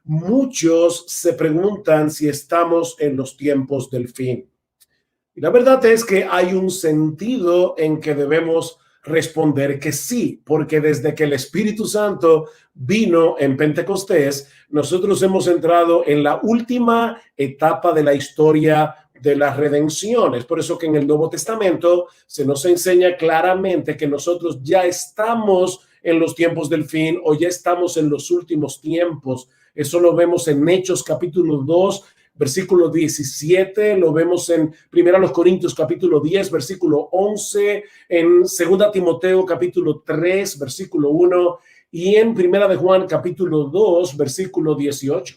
muchos se preguntan si estamos en los tiempos del fin. Y la verdad es que hay un sentido en que debemos responder que sí, porque desde que el Espíritu Santo vino en Pentecostés, nosotros hemos entrado en la última etapa de la historia de la redención. Es por eso que en el Nuevo Testamento se nos enseña claramente que nosotros ya estamos en los tiempos del fin o ya estamos en los últimos tiempos. Eso lo vemos en Hechos capítulo 2, versículo 17, lo vemos en 1 Corintios capítulo 10, versículo 11, en 2 Timoteo capítulo 3, versículo 1 y en 1 Juan capítulo 2, versículo 18,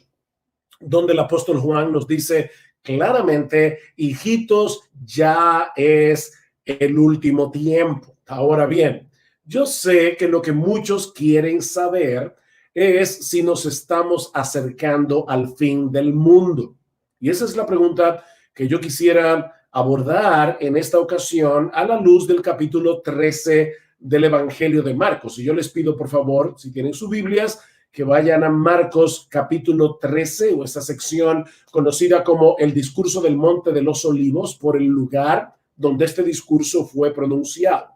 donde el apóstol Juan nos dice claramente, hijitos, ya es el último tiempo. Ahora bien, yo sé que lo que muchos quieren saber es si nos estamos acercando al fin del mundo. Y esa es la pregunta que yo quisiera abordar en esta ocasión a la luz del capítulo 13 del Evangelio de Marcos. Y yo les pido, por favor, si tienen sus Biblias, que vayan a Marcos capítulo 13 o esta sección conocida como el discurso del Monte de los Olivos por el lugar donde este discurso fue pronunciado.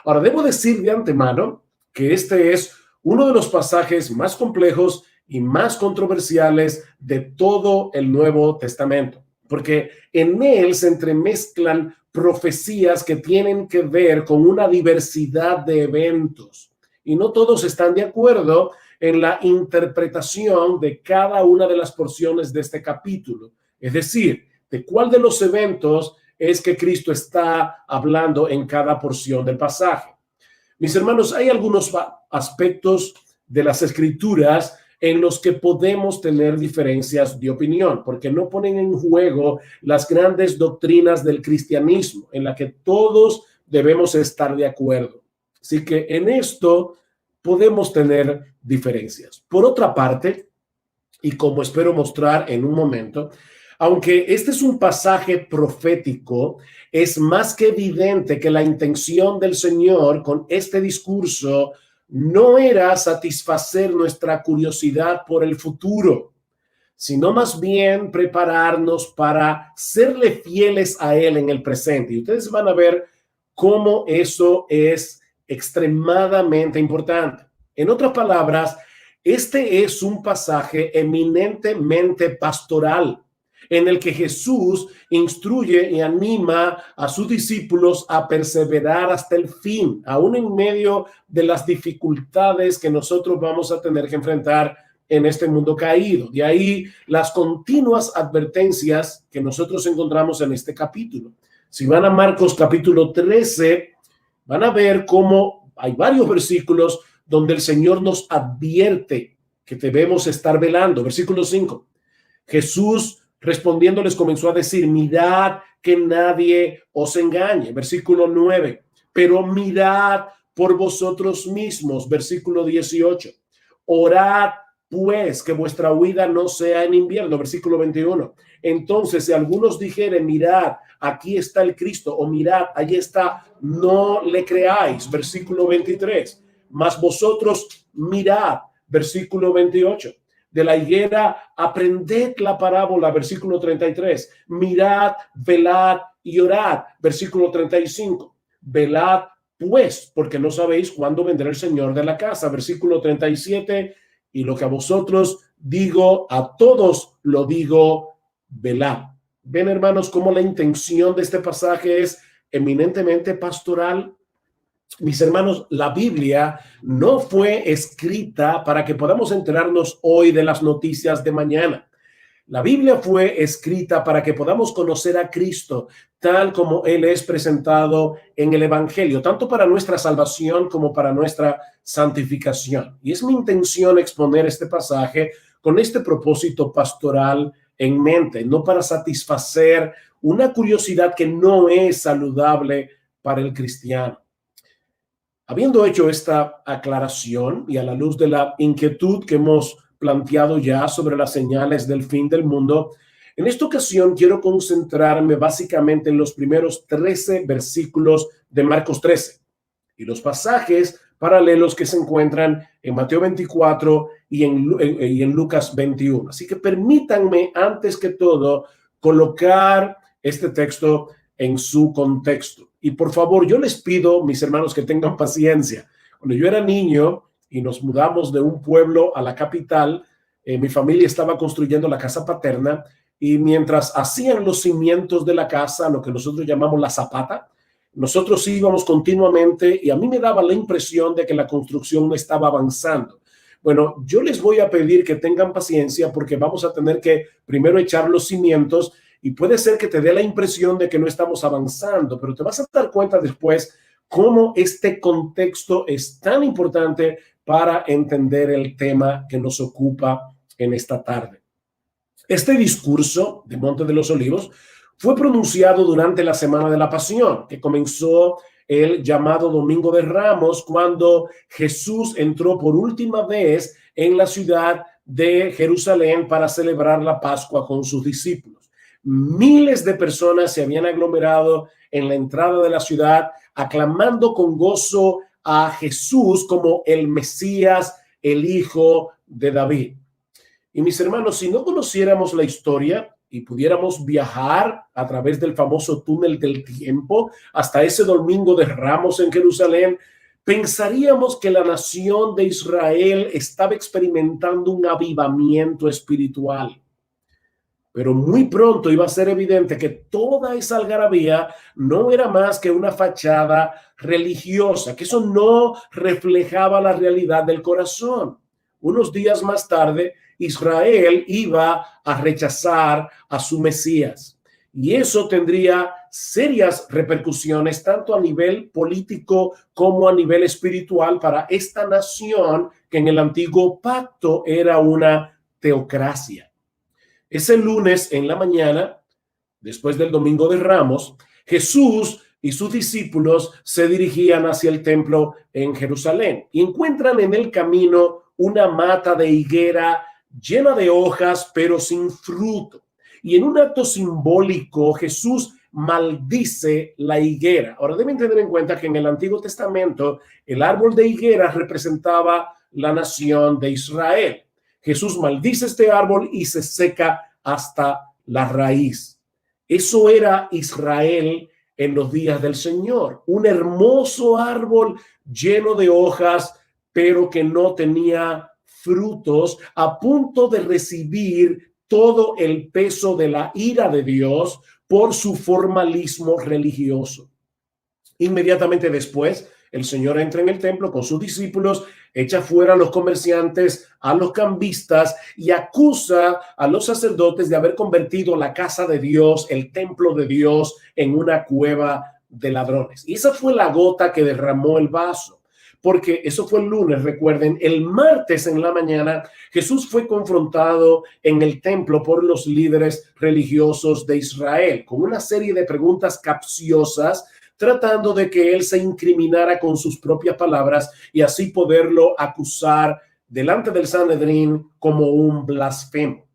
Ahora, debo decir de antemano que este es uno de los pasajes más complejos y más controversiales de todo el Nuevo Testamento, porque en él se entremezclan profecías que tienen que ver con una diversidad de eventos y no todos están de acuerdo en la interpretación de cada una de las porciones de este capítulo, es decir, de cuál de los eventos es que Cristo está hablando en cada porción del pasaje. Mis hermanos, hay algunos aspectos de las Escrituras en los que podemos tener diferencias de opinión, porque no ponen en juego las grandes doctrinas del cristianismo, en la que todos debemos estar de acuerdo. Así que en esto podemos tener diferencias. Por otra parte, y como espero mostrar en un momento, aunque este es un pasaje profético, es más que evidente que la intención del Señor con este discurso no era satisfacer nuestra curiosidad por el futuro, sino más bien prepararnos para serle fieles a Él en el presente. Y ustedes van a ver cómo eso es extremadamente importante. En otras palabras, este es un pasaje eminentemente pastoral, en el que Jesús instruye y anima a sus discípulos a perseverar hasta el fin, aún en medio de las dificultades que nosotros vamos a tener que enfrentar en este mundo caído. De ahí las continuas advertencias que nosotros encontramos en este capítulo. Si van a Marcos capítulo 13, van a ver cómo hay varios versículos donde el Señor nos advierte que debemos estar velando. Versículo 5. Jesús respondiéndoles comenzó a decir, mirad que nadie os engañe. Versículo 9. Pero mirad por vosotros mismos. Versículo 18. Orad pues que vuestra huida no sea en invierno. Versículo 21. Entonces, si algunos dijeren, mirad, aquí está el Cristo, o mirad, allí está, no le creáis. Versículo 23. Mas vosotros mirad. Versículo 28. De la higuera aprended la parábola, versículo 33. Mirad, velad y orad, versículo 35. Velad pues, porque no sabéis cuándo vendrá el Señor de la casa, versículo 37. Y lo que a vosotros digo, a todos lo digo, velad. Ven, hermanos, cómo la intención de este pasaje es eminentemente pastoral. Mis hermanos, la Biblia no fue escrita para que podamos enterarnos hoy de las noticias de mañana. La Biblia fue escrita para que podamos conocer a Cristo tal como Él es presentado en el Evangelio, tanto para nuestra salvación como para nuestra santificación. Y es mi intención exponer este pasaje con este propósito pastoral en mente, no para satisfacer una curiosidad que no es saludable para el cristiano. Habiendo hecho esta aclaración y a la luz de la inquietud que hemos planteado ya sobre las señales del fin del mundo, en esta ocasión quiero concentrarme básicamente en los primeros 13 versículos de Marcos 13. Y los pasajes paralelos que se encuentran en Mateo 24 y en Lucas 21. Así que permítanme, antes que todo, colocar este texto en su contexto. Y por favor, yo les pido, mis hermanos, que tengan paciencia. Cuando yo era niño y nos mudamos de un pueblo a la capital, mi familia estaba construyendo la casa paterna y mientras hacían los cimientos de la casa, lo que nosotros llamamos la zapata, nosotros íbamos continuamente y a mí me daba la impresión de que la construcción no estaba avanzando. Bueno, yo les voy a pedir que tengan paciencia porque vamos a tener que primero echar los cimientos y puede ser que te dé la impresión de que no estamos avanzando, pero te vas a dar cuenta después cómo este contexto es tan importante para entender el tema que nos ocupa en esta tarde. Este discurso de Monte de los Olivos fue pronunciado durante la Semana de la Pasión, que comenzó el llamado Domingo de Ramos, cuando Jesús entró por última vez en la ciudad de Jerusalén para celebrar la Pascua con sus discípulos. Miles de personas se habían aglomerado en la entrada de la ciudad, aclamando con gozo a Jesús como el Mesías, el Hijo de David. Y mis hermanos, si no conociéramos la historia y pudiéramos viajar a través del famoso túnel del tiempo hasta ese Domingo de Ramos en Jerusalén, pensaríamos que la nación de Israel estaba experimentando un avivamiento espiritual. Pero muy pronto iba a ser evidente que toda esa algarabía no era más que una fachada religiosa, que eso no reflejaba la realidad del corazón. Unos días más tarde, Israel iba a rechazar a su Mesías. Y eso tendría serias repercusiones tanto a nivel político como a nivel espiritual para esta nación que en el antiguo pacto era una teocracia. Ese lunes en la mañana, después del Domingo de Ramos, Jesús y sus discípulos se dirigían hacia el templo en Jerusalén y encuentran en el camino una mata de higuera llena de hojas pero sin fruto. Y en un acto simbólico, Jesús maldice la higuera. Ahora deben tener en cuenta que en el Antiguo Testamento el árbol de higuera representaba la nación de Israel. Jesús maldice este árbol y se seca hasta la raíz. Eso era Israel en los días del Señor. Un hermoso árbol lleno de hojas, pero que no tenía frutos, a punto de recibir todo el peso de la ira de Dios por su formalismo religioso. Inmediatamente después, el Señor entra en el templo con sus discípulos, echa fuera a los comerciantes, a los cambistas y acusa a los sacerdotes de haber convertido la casa de Dios, el templo de Dios, en una cueva de ladrones. Y esa fue la gota que derramó el vaso, porque eso fue el lunes, recuerden. El martes en la mañana, Jesús fue confrontado en el templo por los líderes religiosos de Israel con una serie de preguntas capciosas, tratando de que él se incriminara con sus propias palabras y así poderlo acusar delante del Sanedrín como un blasfemo.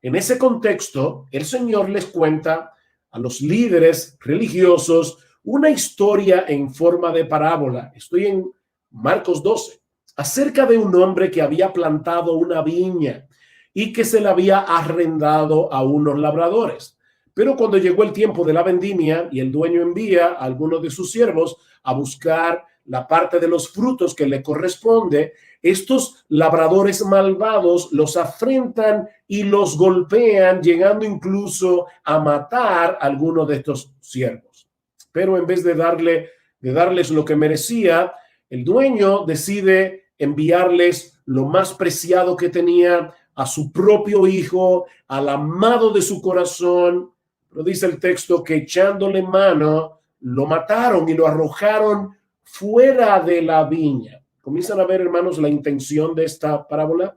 En ese contexto, el Señor les cuenta a los líderes religiosos una historia en forma de parábola. Estoy en Marcos 12, acerca de un hombre que había plantado una viña y que se la había arrendado a unos labradores. Pero cuando llegó el tiempo de la vendimia y el dueño envía a algunos de sus siervos a buscar la parte de los frutos que le corresponde, estos labradores malvados los afrentan y los golpean, llegando incluso a matar a algunos de estos siervos. Pero en vez de darles lo que merecía, el dueño decide enviarles lo más preciado que tenía, a su propio hijo, al amado de su corazón. Pero dice el texto que echándole mano, lo mataron y lo arrojaron fuera de la viña. Comienzan a ver, hermanos, la intención de esta parábola.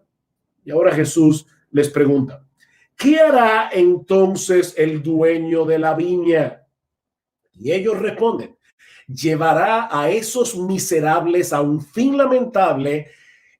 Y ahora Jesús les pregunta, ¿qué hará entonces el dueño de la viña? Y ellos responden, llevará a esos miserables a un fin lamentable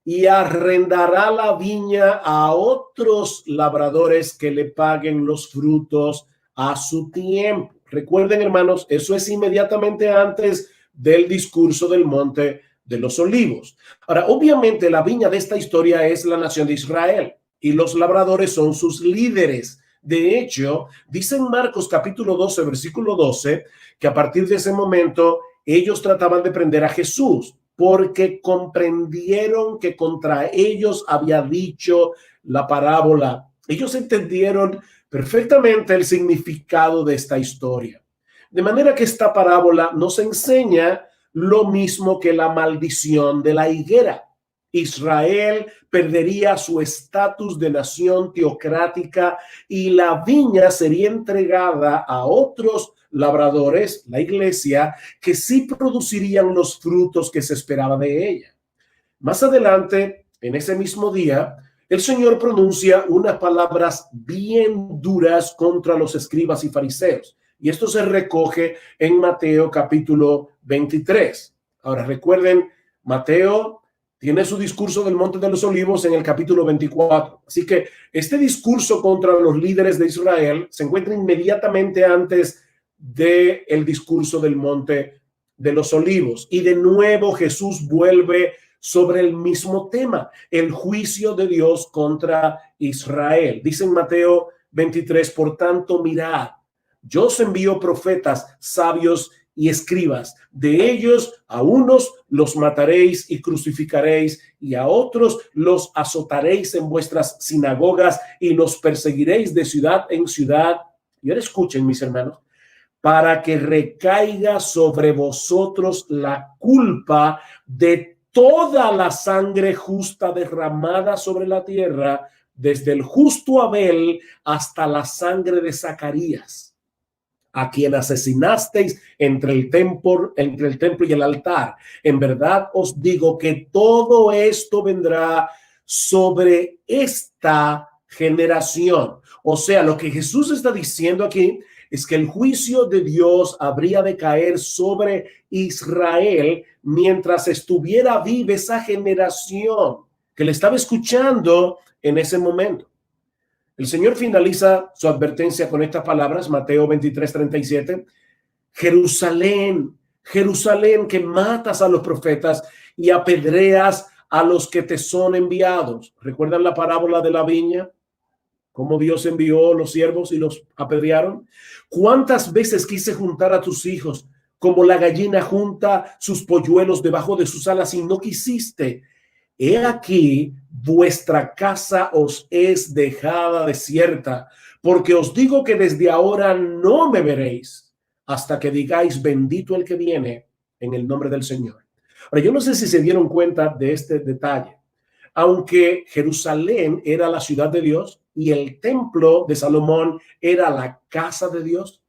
y arrendará la viña a otros labradores que le paguen los frutos a su tiempo. Recuerden, hermanos, eso es inmediatamente antes del discurso del Monte de los Olivos. Ahora, obviamente la viña de esta historia es la nación de Israel y los labradores son sus líderes. De hecho, dice en Marcos capítulo 12, versículo 12, que a partir de ese momento ellos trataban de prender a Jesús porque comprendieron que contra ellos había dicho la parábola. Ellos entendieron perfectamente el significado de esta historia. De manera que esta parábola nos enseña lo mismo que la maldición de la higuera. Israel perdería su estatus de nación teocrática y la viña sería entregada a otros labradores, la iglesia, que sí producirían los frutos que se esperaba de ella. Más adelante, en ese mismo día, el Señor pronuncia unas palabras bien duras contra los escribas y fariseos. Y esto se recoge en Mateo capítulo 23. Ahora recuerden, Mateo tiene su discurso del Monte de los Olivos en el capítulo 24. Así que este discurso contra los líderes de Israel se encuentra inmediatamente antes del discurso del Monte de los Olivos. Y de nuevo Jesús vuelve sobre el mismo tema, el juicio de Dios contra Israel. Dice en Mateo 23, por tanto, mirad, yo os envío profetas, sabios y escribas. De ellos a unos los mataréis y crucificaréis, y a otros los azotaréis en vuestras sinagogas y los perseguiréis de ciudad en ciudad. Y ahora escuchen, mis hermanos, para que recaiga sobre vosotros la culpa de toda la sangre justa derramada sobre la tierra, desde el justo Abel hasta la sangre de Zacarías, a quien asesinasteis entre el templo y el altar. En verdad os digo que todo esto vendrá sobre esta generación. O sea, lo que Jesús está diciendo aquí es que el juicio de Dios habría de caer sobre Israel mientras estuviera viva esa generación que le estaba escuchando en ese momento. El Señor finaliza su advertencia con estas palabras, Mateo 23:37. Jerusalén, Jerusalén, que matas a los profetas y apedreas a los que te son enviados. ¿Recuerdan la parábola de la viña? ¿Cómo Dios envió los siervos y los apedrearon? ¿Cuántas veces quise juntar a tus hijos como la gallina junta sus polluelos debajo de sus alas y no quisiste? He aquí, vuestra casa os es dejada desierta, porque os digo que desde ahora no me veréis hasta que digáis bendito el que viene en el nombre del Señor. Ahora, yo no sé si se dieron cuenta de este detalle. Aunque Jerusalén era la ciudad de Dios y el templo de Salomón era la casa de Dios,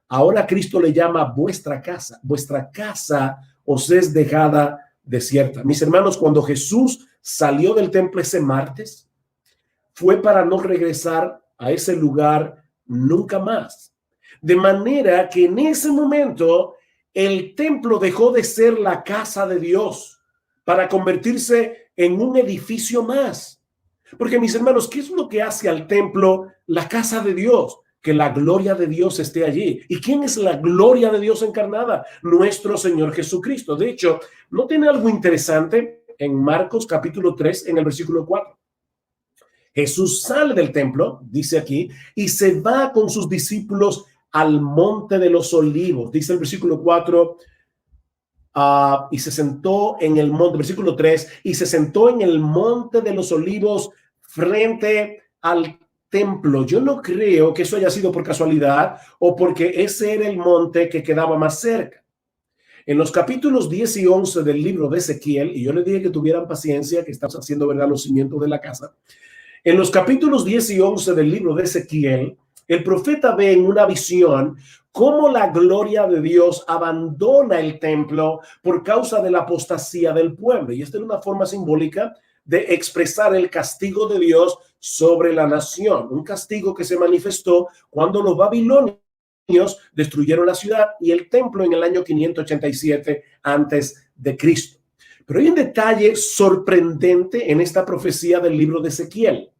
ahora Cristo le llama vuestra casa os es dejada desierta. Mis hermanos, cuando Jesús salió del templo ese martes, fue para no regresar a ese lugar nunca más. De manera que en ese momento el templo dejó de ser la casa de Dios para convertirse en un edificio más. Porque, mis hermanos, ¿qué es lo que hace al templo la casa de Dios? Que la gloria de Dios esté allí. ¿Y quién es la gloria de Dios encarnada? Nuestro Señor Jesucristo. De hecho, ¿no tiene algo interesante en Marcos capítulo 3, en el versículo 4? Jesús sale del templo, dice aquí, y se va con sus discípulos al monte de los olivos. Dice el versículo 4, y se sentó en el monte, versículo 3, y se sentó en el monte de los olivos frente al templo. Yo no creo que eso haya sido por casualidad o porque ese era el monte que quedaba más cerca. En los capítulos 10 y 11 del libro de Ezequiel, y yo les dije que tuvieran paciencia, que estamos haciendo verdad los cimientos de la casa. En los capítulos 10 y 11 del libro de Ezequiel, el profeta ve en una visión cómo la gloria de Dios abandona el templo por causa de la apostasía del pueblo. Y esta es una forma simbólica de expresar el castigo de Dios sobre la nación. Un castigo que se manifestó cuando los babilonios destruyeron la ciudad y el templo en el año 587 antes de Cristo. Pero hay un detalle sorprendente en esta profecía del libro de Ezequiel.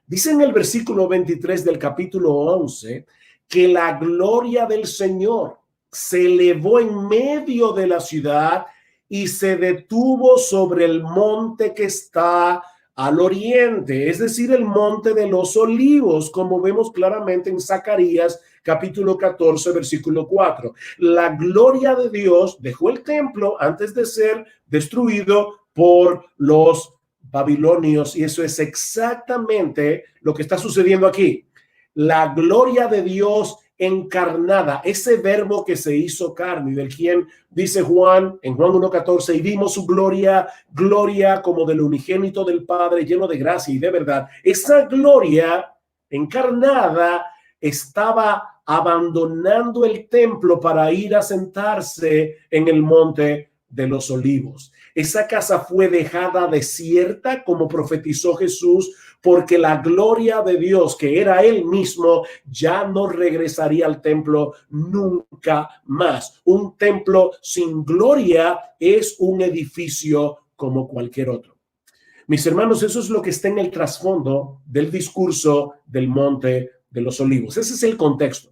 Dice en el versículo 23 del capítulo 11 que la gloria del Señor se elevó en medio de la ciudad y se detuvo sobre el monte que está al oriente, es decir, el monte de los olivos, como vemos claramente en Zacarías capítulo 14, versículo 4. La gloria de Dios dejó el templo antes de ser destruido por los babilonios, y eso es exactamente lo que está sucediendo aquí. La gloria de Dios encarnada, ese verbo que se hizo carne, del quien dice Juan en Juan 1:14, y vimos su gloria, gloria como del unigénito del Padre, lleno de gracia y de verdad. Esa gloria encarnada estaba abandonando el templo para ir a sentarse en el monte de los olivos. Esa casa fue dejada desierta, como profetizó Jesús, porque la gloria de Dios, que era él mismo, ya no regresaría al templo nunca más. Un templo sin gloria es un edificio como cualquier otro. Mis hermanos, eso es lo que está en el trasfondo del discurso del Monte de los Olivos. Ese es el contexto.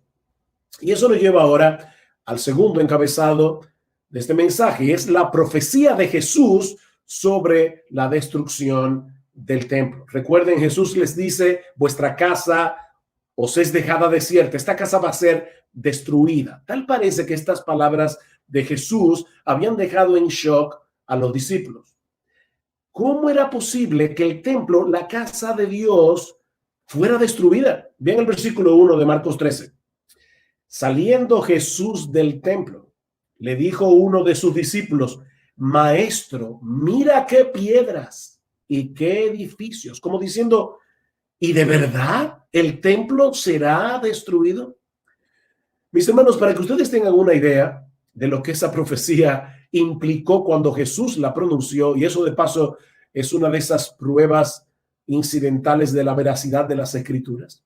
Y eso nos lleva ahora al segundo encabezado de este mensaje, es la profecía de Jesús sobre la destrucción del templo. Recuerden, Jesús les dice, vuestra casa os es dejada desierta, esta casa va a ser destruida. Tal parece que estas palabras de Jesús habían dejado en shock a los discípulos. ¿Cómo era posible que el templo, la casa de Dios, fuera destruida? Vean el versículo 1 de Marcos 13. Saliendo Jesús del templo, le dijo uno de sus discípulos, Maestro, mira qué piedras y qué edificios. Como diciendo, ¿y de verdad el templo será destruido? Mis hermanos, para que ustedes tengan una idea de lo que esa profecía implicó cuando Jesús la pronunció, y eso de paso es una de esas pruebas incidentales de la veracidad de las Escrituras.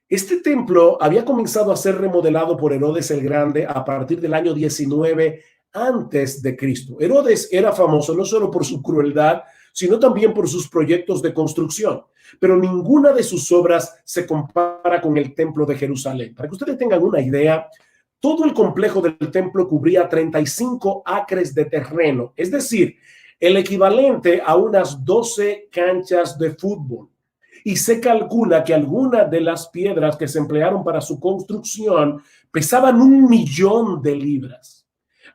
Este templo había comenzado a ser remodelado por Herodes el Grande a partir del año 19 antes de Cristo. Herodes era famoso no solo por su crueldad, sino también por sus proyectos de construcción. Pero ninguna de sus obras se compara con el templo de Jerusalén. Para que ustedes tengan una idea, todo el complejo del templo cubría 35 acres de terreno, es decir, el equivalente a unas 12 canchas de fútbol. Y se calcula que algunas de las piedras que se emplearon para su construcción pesaban 1.000.000 de libras.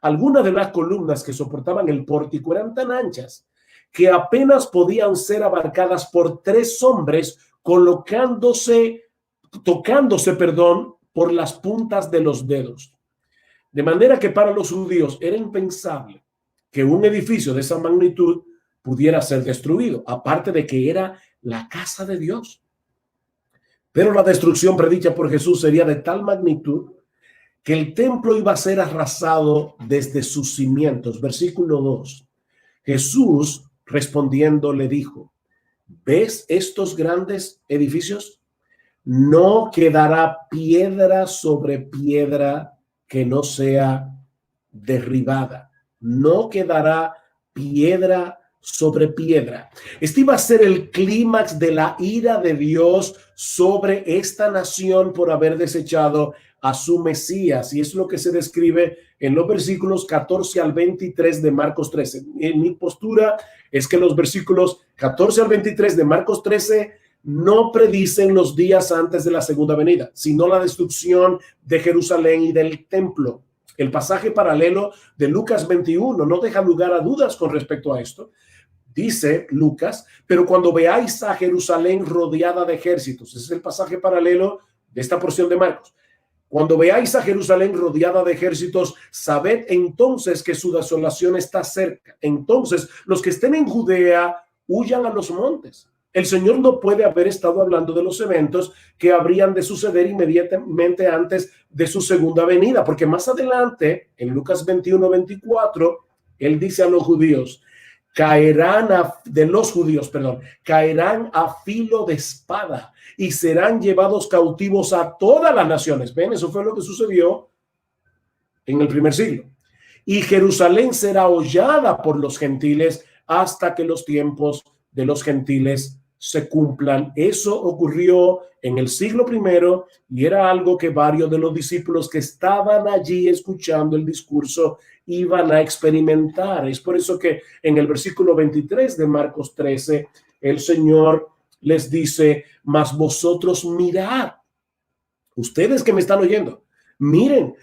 Algunas de las columnas que soportaban el pórtico eran tan anchas que apenas podían ser abarcadas por 3 hombres tocándose por las puntas de los dedos. De manera que para los judíos era impensable que un edificio de esa magnitud pudiera ser destruido, aparte de que era la casa de Dios. Pero la destrucción predicha por Jesús sería de tal magnitud que el templo iba a ser arrasado desde sus cimientos. Versículo 2. Jesús respondiendo le dijo, ¿ves estos grandes edificios? No quedará piedra sobre piedra que no sea derribada. No quedará piedra sobre piedra. Este iba a ser el clímax de la ira de Dios sobre esta nación por haber desechado a su Mesías, y es lo que se describe en los versículos 14 al 23 de Marcos 13. En mi postura es que los versículos 14 al 23 de Marcos 13 no predicen los días antes de la segunda venida, sino la destrucción de Jerusalén y del templo. El pasaje paralelo de Lucas 21 no deja lugar a dudas con respecto a esto. Dice Lucas, pero cuando veáis a Jerusalén rodeada de ejércitos, ese es el pasaje paralelo de esta porción de Marcos. Cuando veáis a Jerusalén rodeada de ejércitos, sabed entonces que su desolación está cerca. Entonces, los que estén en Judea, huyan a los montes. El Señor no puede haber estado hablando de los eventos que habrían de suceder inmediatamente antes de su segunda venida, porque más adelante, en Lucas 21:24, Él dice a los judíos, caerán a filo de espada y serán llevados cautivos a todas las naciones. Ven, eso fue lo que sucedió en el primer siglo. Y Jerusalén será hollada por los gentiles hasta que los tiempos de los gentiles se cumplan. Eso ocurrió en el siglo primero y era algo que varios de los discípulos que estaban allí escuchando el discurso iban a experimentar. Es por eso que en el versículo 23 de Marcos 13, el Señor les dice: mas vosotros mirad, ustedes que me están oyendo, miren,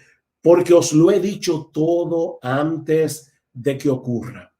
porque os lo he dicho todo antes de que ocurra.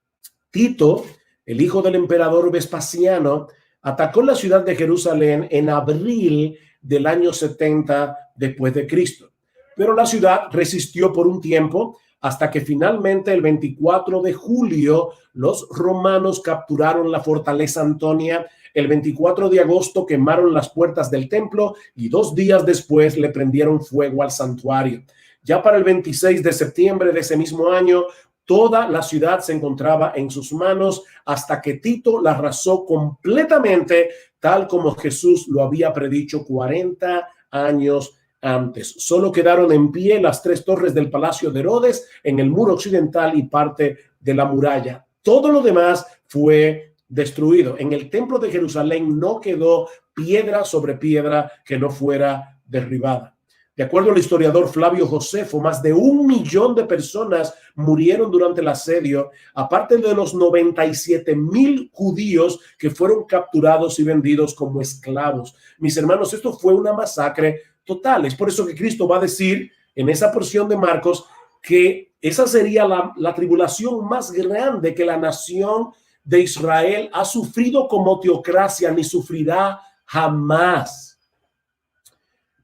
Tito, el hijo del emperador Vespasiano, atacó la ciudad de Jerusalén en abril del año 70 después de Cristo. Pero la ciudad resistió por un tiempo hasta que finalmente el 24 de julio los romanos capturaron la fortaleza Antonia. El 24 de agosto quemaron las puertas del templo y 2 días después le prendieron fuego al santuario. Ya para el 26 de septiembre de ese mismo año, toda la ciudad se encontraba en sus manos hasta que Tito la arrasó completamente, tal como Jesús lo había predicho 40 años antes. Solo quedaron en pie las 3 torres del palacio de Herodes en el muro occidental y parte de la muralla. Todo lo demás fue destruido. En el templo de Jerusalén no quedó piedra sobre piedra que no fuera derribada. De acuerdo al historiador Flavio Josefo, más de 1 millón de personas murieron durante el asedio, aparte de los 97,000 judíos que fueron capturados y vendidos como esclavos. Mis hermanos, esto fue una masacre total. Es por eso que Cristo va a decir en esa porción de Marcos que esa sería la tribulación más grande que la nación de Israel ha sufrido como teocracia, ni sufrirá jamás.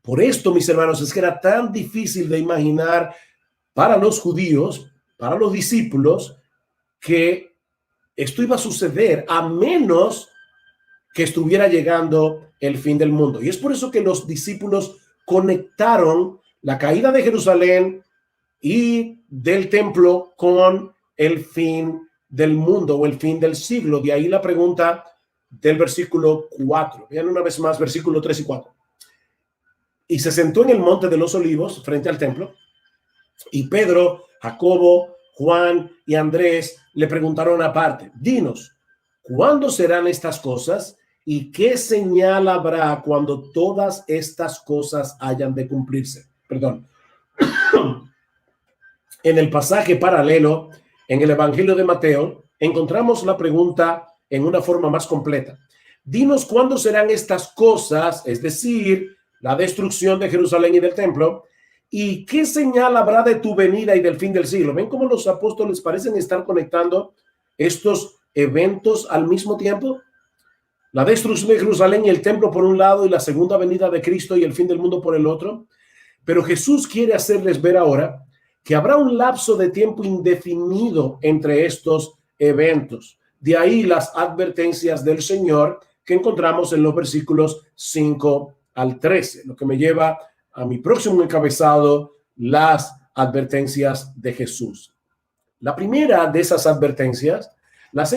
Por esto, mis hermanos, es que era tan difícil de imaginar para los judíos, para los discípulos, que esto iba a suceder a menos que estuviera llegando el fin del mundo. Y es por eso que los discípulos conectaron la caída de Jerusalén y del templo con el fin del mundo o el fin del siglo. De ahí la pregunta del versículo 4. Vean una vez más, versículo 3 y 4. Y se sentó en el monte de los olivos frente al templo, y Pedro, Jacobo, Juan y Andrés le preguntaron aparte: dinos, ¿cuándo serán estas cosas? ¿Y qué señal habrá cuando todas estas cosas hayan de cumplirse? Perdón. En el pasaje paralelo, en el Evangelio de Mateo, encontramos la pregunta en una forma más completa. Dinos cuándo serán estas cosas, es decir, la destrucción de Jerusalén y del templo, y qué señal habrá de tu venida y del fin del siglo. ¿Ven cómo los apóstoles parecen estar conectando estos eventos al mismo tiempo? La destrucción de Jerusalén y el templo por un lado, y la segunda venida de Cristo y el fin del mundo por el otro. Pero Jesús quiere hacerles ver ahora que habrá un lapso de tiempo indefinido entre estos eventos. De ahí las advertencias del Señor que encontramos en los versículos 5 al 13, lo que me lleva a mi próximo encabezado, las advertencias de Jesús. La primera de esas advertencias la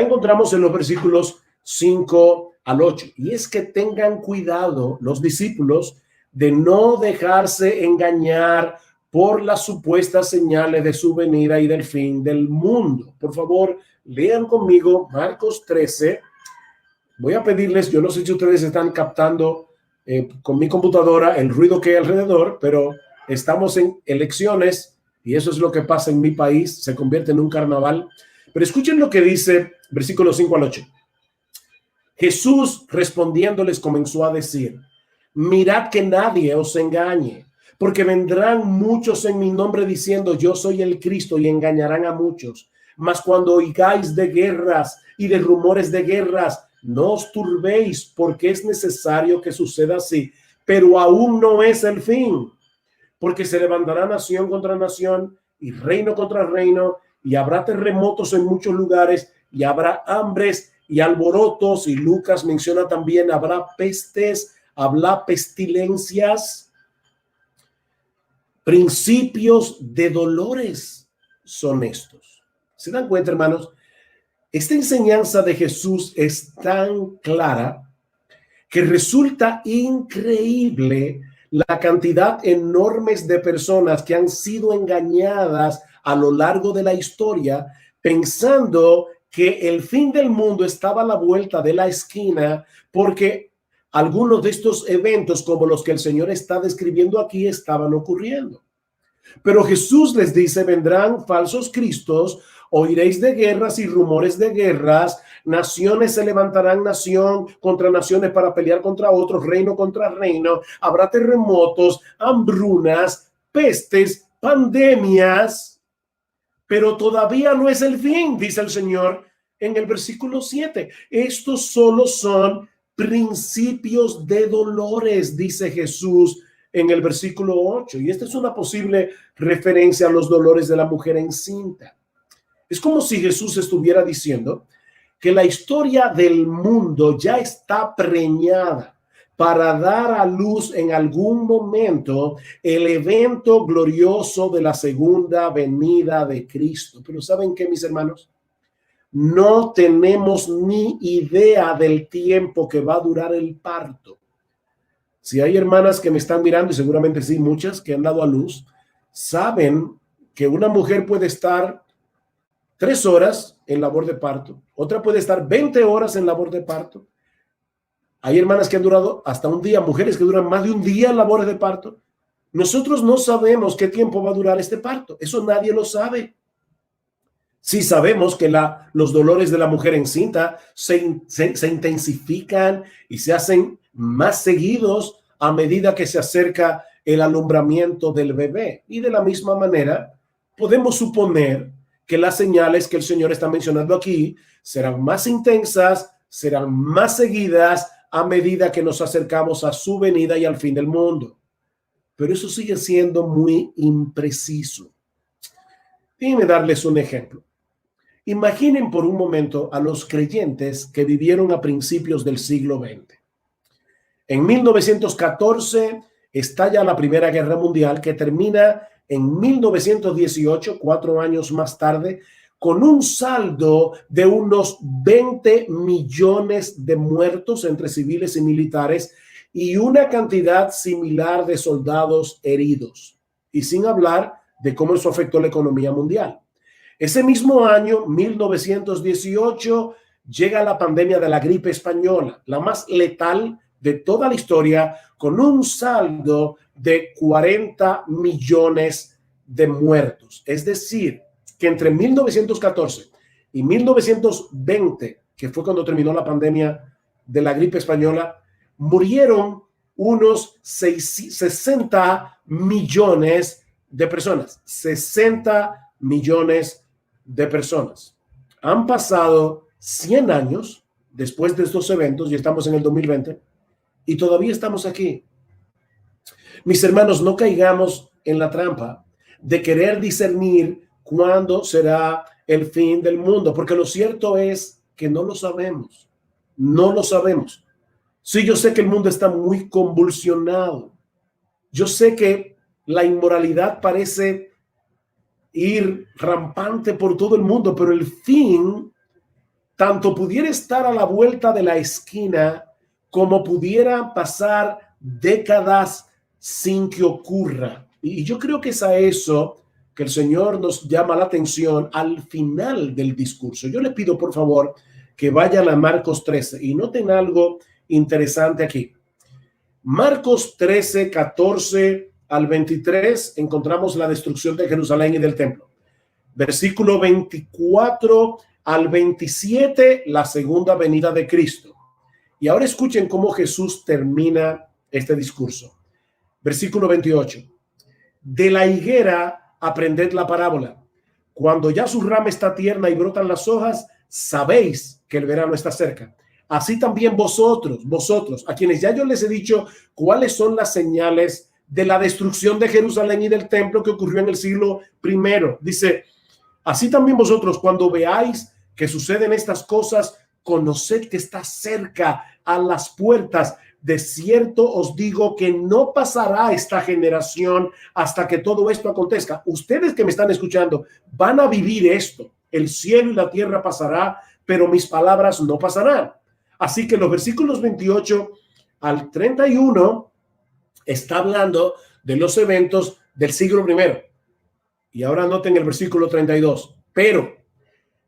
encontramos en los versículos 5 al 8, y es que tengan cuidado los discípulos de no dejarse engañar por las supuestas señales de su venida y del fin del mundo. Por favor, lean conmigo Marcos 13. Voy a pedirles, yo no sé si ustedes están captando con mi computadora el ruido que hay alrededor, pero estamos en elecciones y eso es lo que pasa en mi país, se convierte en un carnaval. Pero escuchen lo que dice versículos 5 al 8. Jesús respondiéndoles comenzó a decir: mirad que nadie os engañe, porque vendrán muchos en mi nombre diciendo yo soy el Cristo, y engañarán a muchos. Mas cuando oigáis de guerras y de rumores de guerras, no os turbéis, porque es necesario que suceda así, pero aún no es el fin, porque se levantará nación contra nación y reino contra reino, y habrá terremotos en muchos lugares, y habrá hambres y alborotos, y Lucas menciona también habrá pestes, habrá pestilencias, principios de dolores son estos. ¿Se dan cuenta, hermanos? Esta enseñanza de Jesús es tan clara que resulta increíble la cantidad enorme de personas que han sido engañadas a lo largo de la historia pensando que el fin del mundo estaba a la vuelta de la esquina, porque algunos de estos eventos, como los que el Señor está describiendo aquí, estaban ocurriendo. Pero Jesús les dice, vendrán falsos cristos, oiréis de guerras y rumores de guerras, naciones se levantarán nación contra naciones para pelear contra otros, reino contra reino, habrá terremotos, hambrunas, pestes, pandemias, pero todavía no es el fin, dice el Señor en el versículo 7. Estos solo son principios de dolores, dice Jesús en el versículo 8. Y esta es una posible referencia a los dolores de la mujer encinta. Es como si Jesús estuviera diciendo que la historia del mundo ya está preñada para dar a luz en algún momento el evento glorioso de la segunda venida de Cristo. Pero ¿saben qué, mis hermanos? No tenemos ni idea del tiempo que va a durar el parto. Si hay hermanas que me están mirando, y seguramente sí, muchas que han dado a luz, saben que una mujer puede estar 3 horas en labor de parto, otra puede estar 20 horas en labor de parto. Hay hermanas que han durado hasta un día, mujeres que duran más de un día en labores de parto. Nosotros no sabemos qué tiempo va a durar este parto, eso nadie lo sabe. Sí sabemos que los dolores de la mujer encinta se intensifican y se hacen más seguidos a medida que se acerca el alumbramiento del bebé. Y de la misma manera, podemos suponer que las señales que el Señor está mencionando aquí serán más intensas, serán más seguidas a medida que nos acercamos a su venida y al fin del mundo. Pero eso sigue siendo muy impreciso. Déjenme darles un ejemplo. Imaginen por un momento a los creyentes que vivieron a principios del siglo XX. En 1914 estalla la Primera Guerra Mundial, que termina en 1918, 4 años más tarde, con un saldo de unos 20 millones de muertos entre civiles y militares y una cantidad similar de soldados heridos. Y sin hablar de cómo eso afectó la economía mundial. Ese mismo año, 1918, llega la pandemia de la gripe española, la más letal de toda la historia, con un saldo de 40 millones de muertos. Es decir, que entre 1914 y 1920, que fue cuando terminó la pandemia de la gripe española, murieron unos 60 millones de personas. 60 millones de personas. Han pasado 100 años después de estos eventos y estamos en el 2020 y todavía estamos aquí. Mis hermanos, no caigamos en la trampa de querer discernir cuándo será el fin del mundo, porque lo cierto es que no lo sabemos. No lo sabemos. Sí, yo sé que el mundo está muy convulsionado. Yo sé que la inmoralidad parece ir rampante por todo el mundo, pero el fin tanto pudiera estar a la vuelta de la esquina como pudiera pasar décadas sin que ocurra. Y yo creo que es a eso que el Señor nos llama la atención al final del discurso. Yo le pido, por favor, que vayan a Marcos 13 y noten algo interesante aquí. Marcos 13, 14 al 23, encontramos la destrucción de Jerusalén y del templo. Versículo 24 al 27, la segunda venida de Cristo. Y ahora escuchen cómo Jesús termina este discurso. Versículo 28. De la higuera aprended la parábola. Cuando ya su rama está tierna y brotan las hojas, sabéis que el verano está cerca. Así también vosotros, a quienes ya yo les he dicho cuáles son las señales de la destrucción de Jerusalén y del templo que ocurrió en el siglo I. Dice, así también vosotros, cuando veáis que suceden estas cosas, conoced que está cerca a las puertas. De cierto os digo que no pasará esta generación hasta que todo esto acontezca. Ustedes que me están escuchando van a vivir esto. El cielo y la tierra pasará, pero mis palabras no pasarán. Así que los versículos 28 al 31 está hablando de los eventos del siglo I. Y ahora noten el versículo 32. Pero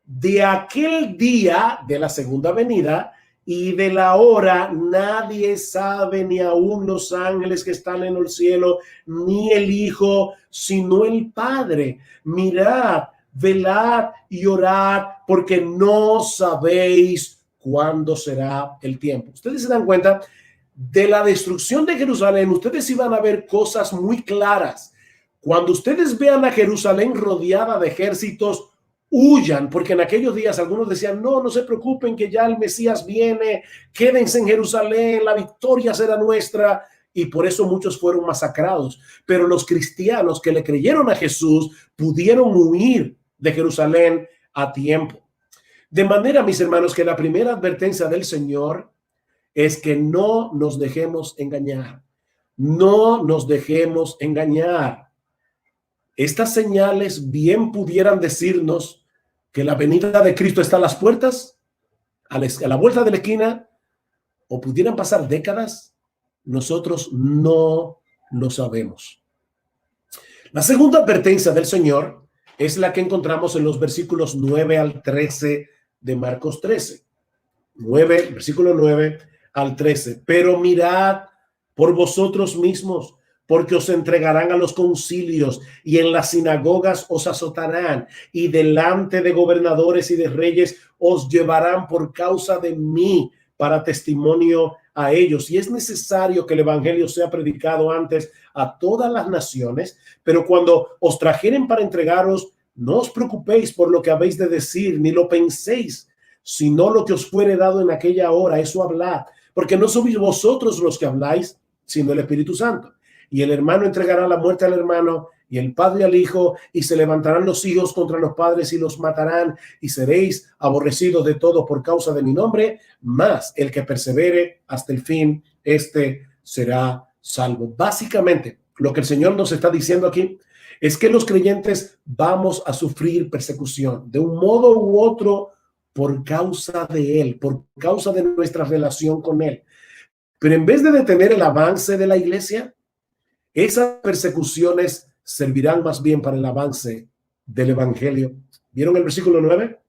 de aquel día de la segunda venida y de la hora nadie sabe, ni aun los ángeles que están en el cielo, ni el Hijo, sino el Padre. Mirad, velad y orad, porque no sabéis cuándo será el tiempo. Ustedes se dan cuenta de la destrucción de Jerusalén. Ustedes iban a ver cosas muy claras. Cuando ustedes vean a Jerusalén rodeada de ejércitos, huyan, porque en aquellos días algunos decían, no, no se preocupen que ya el Mesías viene, quédense en Jerusalén, la victoria será nuestra, y por eso muchos fueron masacrados. Pero los cristianos que le creyeron a Jesús pudieron huir de Jerusalén a tiempo. De manera, mis hermanos, que la primera advertencia del Señor es que no nos dejemos engañar. No nos dejemos engañar. Estas señales bien pudieran decirnos que la venida de Cristo está a las puertas, a la vuelta de la esquina, o pudieran pasar décadas. Nosotros no lo sabemos. La segunda advertencia del Señor es la que encontramos en los versículos 9 al 13 de Marcos 13. Versículo 9 al 13. Pero mirad por vosotros mismos, porque os entregarán a los concilios y en las sinagogas os azotarán y delante de gobernadores y de reyes os llevarán por causa de mí para testimonio a ellos. Y es necesario que el evangelio sea predicado antes a todas las naciones, pero cuando os trajeren para entregaros, no os preocupéis por lo que habéis de decir, ni lo penséis, sino lo que os fuere dado en aquella hora, eso hablad, porque no sois vosotros los que habláis, sino el Espíritu Santo. Y el hermano entregará la muerte al hermano y el padre al hijo, y se levantarán los hijos contra los padres y los matarán, y seréis aborrecidos de todos por causa de mi nombre, mas el que persevere hasta el fin, este será salvo. Básicamente, lo que el Señor nos está diciendo aquí es que los creyentes vamos a sufrir persecución de un modo u otro por causa de Él, por causa de nuestra relación con Él. Pero en vez de detener el avance de la iglesia, esas persecuciones servirán más bien para el avance del evangelio. ¿Vieron el versículo 9?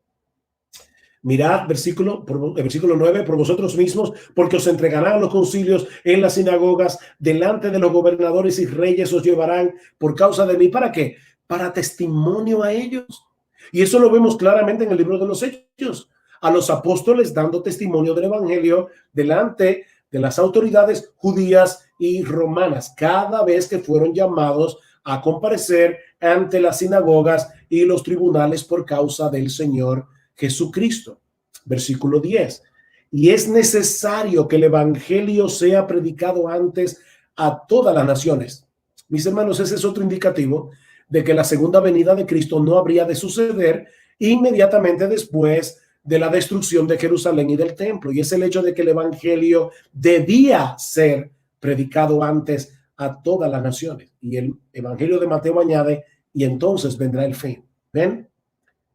Mirad, versículo 9, por vosotros mismos, porque os entregarán a los concilios en las sinagogas, delante de los gobernadores y reyes os llevarán por causa de mí. ¿Para qué? Para testimonio a ellos. Y eso lo vemos claramente en el libro de los Hechos. A los apóstoles dando testimonio del evangelio delante de las autoridades judías y romanas, cada vez que fueron llamados a comparecer ante las sinagogas y los tribunales por causa del Señor Jesucristo. Versículo 10. Y es necesario que el evangelio sea predicado antes a todas las naciones. Mis hermanos, ese es otro indicativo de que la segunda venida de Cristo no habría de suceder inmediatamente después de la destrucción de Jerusalén y del templo. Y es el hecho de que el evangelio debía ser predicado antes a todas las naciones. Y el evangelio de Mateo añade, y entonces vendrá el fin. ¿Ven?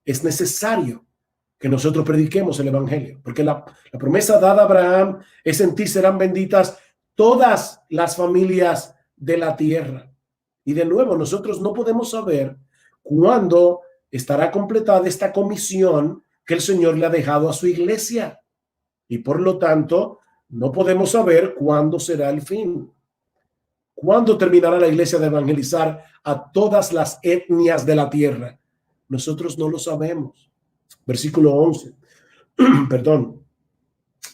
Es necesario que nosotros prediquemos el evangelio, porque la promesa dada a Abraham es: en ti serán benditas todas las familias de la tierra. Y de nuevo, nosotros no podemos saber cuándo estará completada esta comisión que el Señor le ha dejado a su iglesia. Y por lo tanto, no podemos saber cuándo será el fin. ¿Cuándo terminará la iglesia de evangelizar a todas las etnias de la tierra? Nosotros no lo sabemos. Versículo 11. Perdón.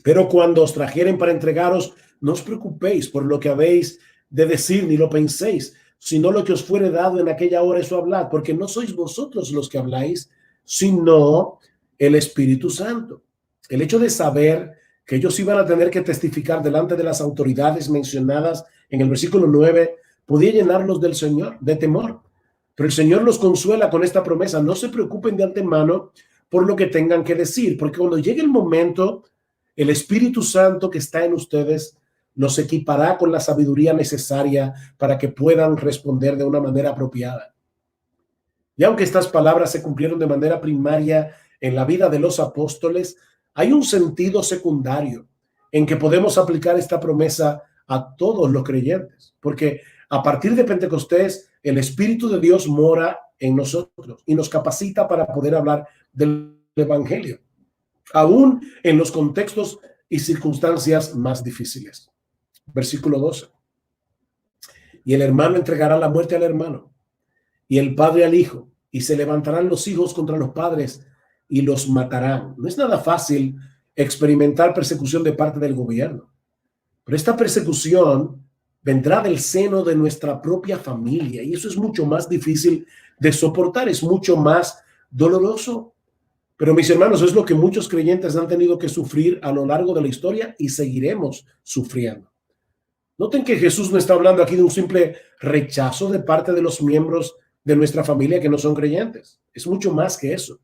Pero cuando os trajeren para entregaros, no os preocupéis por lo que habéis de decir, ni lo penséis, sino lo que os fuere dado en aquella hora, eso hablad, porque no sois vosotros los que habláis, sino el Espíritu Santo. El hecho de saber que ellos iban a tener que testificar delante de las autoridades mencionadas en el versículo 9 podía llenarlos del Señor, de temor. Pero el Señor los consuela con esta promesa: no se preocupen de antemano por lo que tengan que decir, porque cuando llegue el momento, el Espíritu Santo que está en ustedes los equipará con la sabiduría necesaria para que puedan responder de una manera apropiada. Y aunque estas palabras se cumplieron de manera primaria en la vida de los apóstoles, hay un sentido secundario en que podemos aplicar esta promesa a todos los creyentes, porque a partir de Pentecostés el Espíritu de Dios mora en nosotros y nos capacita para poder hablar del evangelio. Aún en los contextos y circunstancias más difíciles. Versículo 12. Y el hermano entregará la muerte al hermano, y el padre al hijo, y se levantarán los hijos contra los padres y los matarán. No es nada fácil experimentar persecución de parte del gobierno, pero esta persecución vendrá del seno de nuestra propia familia, y eso es mucho más difícil de soportar, es mucho más doloroso. Pero mis hermanos, es lo que muchos creyentes han tenido que sufrir a lo largo de la historia y seguiremos sufriendo. Noten que Jesús no está hablando aquí de un simple rechazo de parte de los miembros de nuestra familia que no son creyentes. Es mucho más que eso.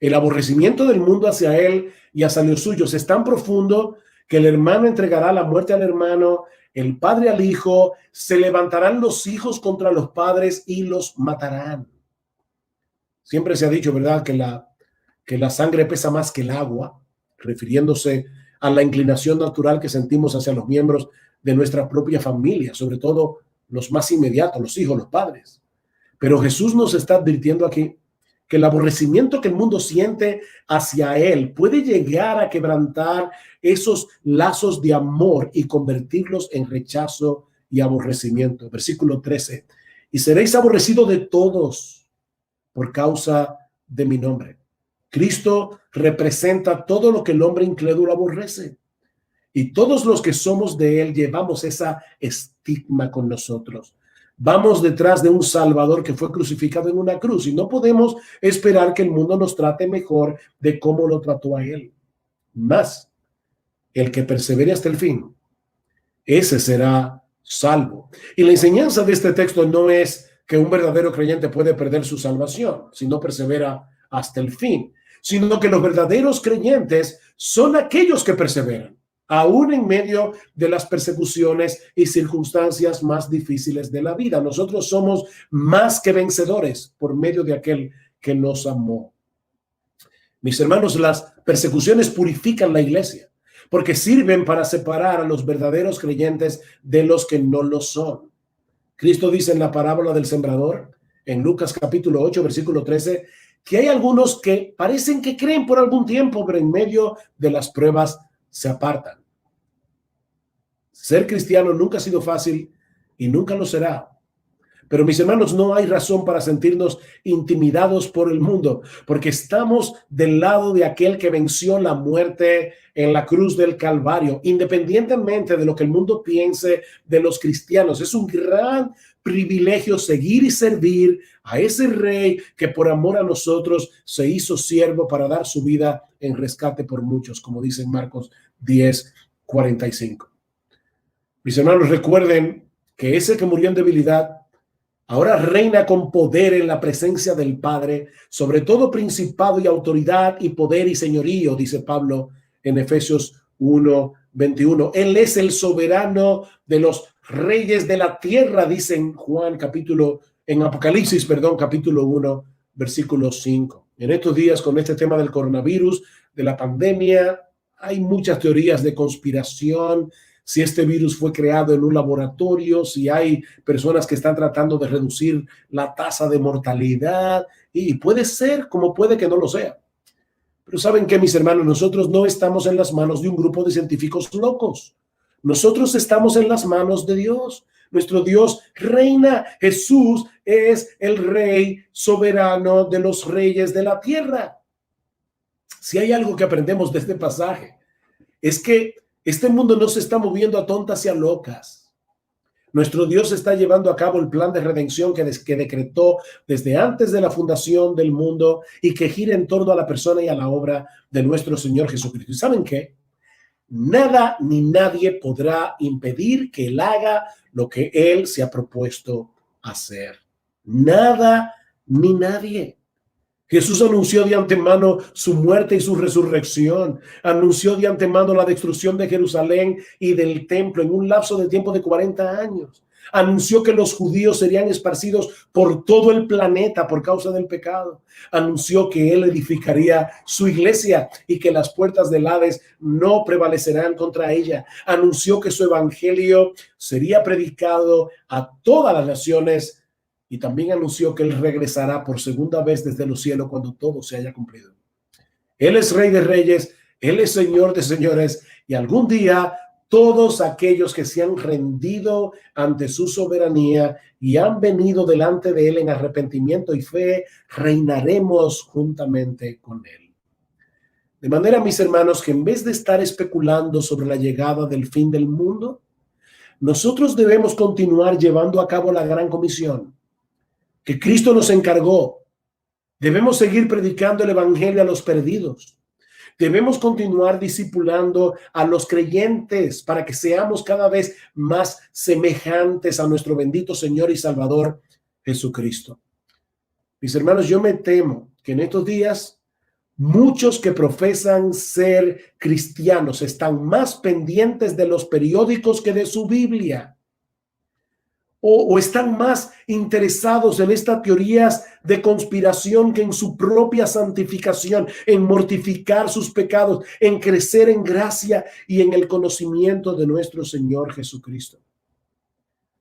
El aborrecimiento del mundo hacia él y hacia los suyos es tan profundo que el hermano entregará la muerte al hermano, el padre al hijo, se levantarán los hijos contra los padres y los matarán. Siempre se ha dicho, ¿verdad?, que la sangre pesa más que el agua, refiriéndose a la inclinación natural que sentimos hacia los miembros de nuestra propia familia, sobre todo los más inmediatos, los hijos, los padres. Pero Jesús nos está advirtiendo aquí que el aborrecimiento que el mundo siente hacia él puede llegar a quebrantar esos lazos de amor y convertirlos en rechazo y aborrecimiento. Versículo 13. Y seréis aborrecidos de todos por causa de mi nombre. Cristo representa todo lo que el hombre incrédulo aborrece. Y todos los que somos de él llevamos esa estigma con nosotros. Vamos detrás de un Salvador que fue crucificado en una cruz y no podemos esperar que el mundo nos trate mejor de cómo lo trató a él. Más, el que persevere hasta el fin, ese será salvo. Y la enseñanza de este texto no es que un verdadero creyente puede perder su salvación si no persevera hasta el fin, sino que los verdaderos creyentes son aquellos que perseveran, aún en medio de las persecuciones y circunstancias más difíciles de la vida. Nosotros somos más que vencedores por medio de aquel que nos amó. Mis hermanos, las persecuciones purifican la iglesia porque sirven para separar a los verdaderos creyentes de los que no lo son. Cristo dice en la parábola del sembrador, en Lucas capítulo 8, versículo 13, que hay algunos que parecen que creen por algún tiempo, pero en medio de las pruebas se apartan. Ser cristiano nunca ha sido fácil y nunca lo será. Pero mis hermanos, no hay razón para sentirnos intimidados por el mundo, porque estamos del lado de aquel que venció la muerte en la cruz del Calvario, independientemente de lo que el mundo piense de los cristianos. Es un gran privilegio seguir y servir a ese rey que por amor a nosotros se hizo siervo para dar su vida en rescate por muchos, como dice en Marcos 10:45. Mis hermanos, recuerden que ese que murió en debilidad ahora reina con poder en la presencia del Padre, sobre todo principado y autoridad y poder y señorío, dice Pablo en Efesios 1:21. Él es el soberano de los reyes de la tierra, dice en Apocalipsis, capítulo 1, versículo 5. En estos días, con este tema del coronavirus, de la pandemia, hay muchas teorías de conspiración. Si este virus fue creado en un laboratorio, si hay personas que están tratando de reducir la tasa de mortalidad, y puede ser como puede que no lo sea. Pero ¿saben qué, mis hermanos? Nosotros no estamos en las manos de un grupo de científicos locos. Nosotros estamos en las manos de Dios. Nuestro Dios reina. Jesús es el rey soberano de los reyes de la tierra. Si hay algo que aprendemos de este pasaje, es que este mundo no se está moviendo a tontas y a locas. Nuestro Dios está llevando a cabo el plan de redención que decretó desde antes de la fundación del mundo y que gira en torno a la persona y a la obra de nuestro Señor Jesucristo. ¿Y saben qué? Nada ni nadie podrá impedir que Él haga lo que Él se ha propuesto hacer. Nada ni nadie. Jesús anunció de antemano su muerte y su resurrección. Anunció de antemano la destrucción de Jerusalén y del templo en un lapso de tiempo de 40 años. Anunció que los judíos serían esparcidos por todo el planeta por causa del pecado. Anunció que él edificaría su iglesia y que las puertas del Hades no prevalecerán contra ella. Anunció que su evangelio sería predicado a todas las naciones. Y también anunció que él regresará por segunda vez desde los cielos cuando todo se haya cumplido. Él es Rey de Reyes Él es Señor de señores y algún día todos aquellos que se han rendido ante su soberanía y han venido delante de Él en arrepentimiento y fe, reinaremos juntamente con Él. De manera, mis hermanos, que en vez de estar especulando sobre la llegada del fin del mundo, nosotros debemos continuar llevando a cabo la gran comisión que Cristo nos encargó. Debemos seguir predicando el evangelio a los perdidos. Debemos continuar discipulando a los creyentes para que seamos cada vez más semejantes a nuestro bendito Señor y Salvador Jesucristo. Mis hermanos, yo me temo que en estos días muchos que profesan ser cristianos están más pendientes de los periódicos que de su Biblia. O están más interesados en estas teorías de conspiración que en su propia santificación, en mortificar sus pecados, en crecer en gracia y en el conocimiento de nuestro Señor Jesucristo.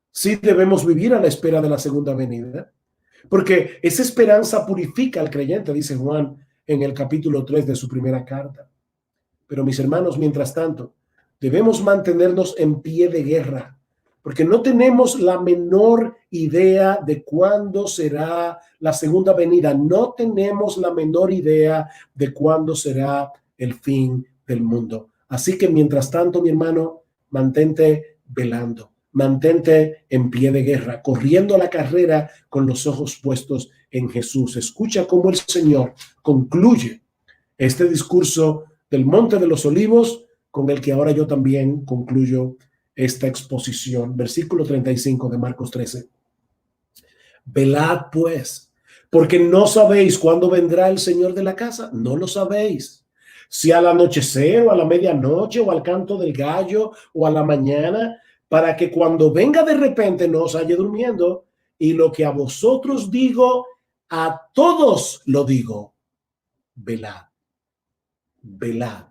Sí debemos vivir a la espera de la segunda venida, porque esa esperanza purifica al creyente, dice Juan en el capítulo 3 de su primera carta. Pero mis hermanos, mientras tanto, debemos mantenernos en pie de guerra, porque no tenemos la menor idea de cuándo será la segunda venida. No tenemos la menor idea de cuándo será el fin del mundo. Así que mientras tanto, mi hermano, mantente velando, mantente en pie de guerra, corriendo la carrera con los ojos puestos en Jesús. Escucha cómo el Señor concluye este discurso del Monte de los Olivos, con el que ahora yo también concluyo esta exposición. Versículo 35 de Marcos 13. Velad pues, porque no sabéis cuándo vendrá el Señor de la casa. No lo sabéis. Si al anochecer o a la medianoche o al canto del gallo o a la mañana, para que cuando venga de repente no os halle durmiendo. Y lo que a vosotros digo, a todos lo digo. Velad. Velad.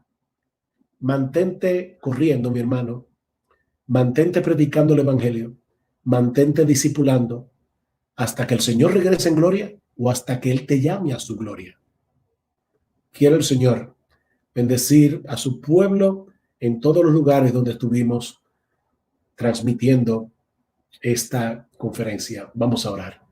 Mantente corriendo, mi hermano. Mantente predicando el evangelio. Mantente discipulando hasta que el Señor regrese en gloria o hasta que Él te llame a su gloria. Quiere el Señor bendecir a su pueblo en todos los lugares donde estuvimos transmitiendo esta conferencia. Vamos a orar.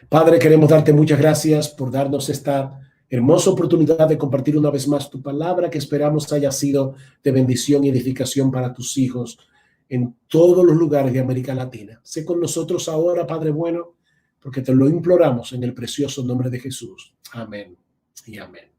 Padre, queremos darte muchas gracias por darnos esta hermosa oportunidad de compartir una vez más tu palabra, que esperamos haya sido de bendición y edificación para tus hijos en todos los lugares de América Latina. Sé con nosotros ahora, Padre bueno, porque te lo imploramos en el precioso nombre de Jesús. Amén y amén.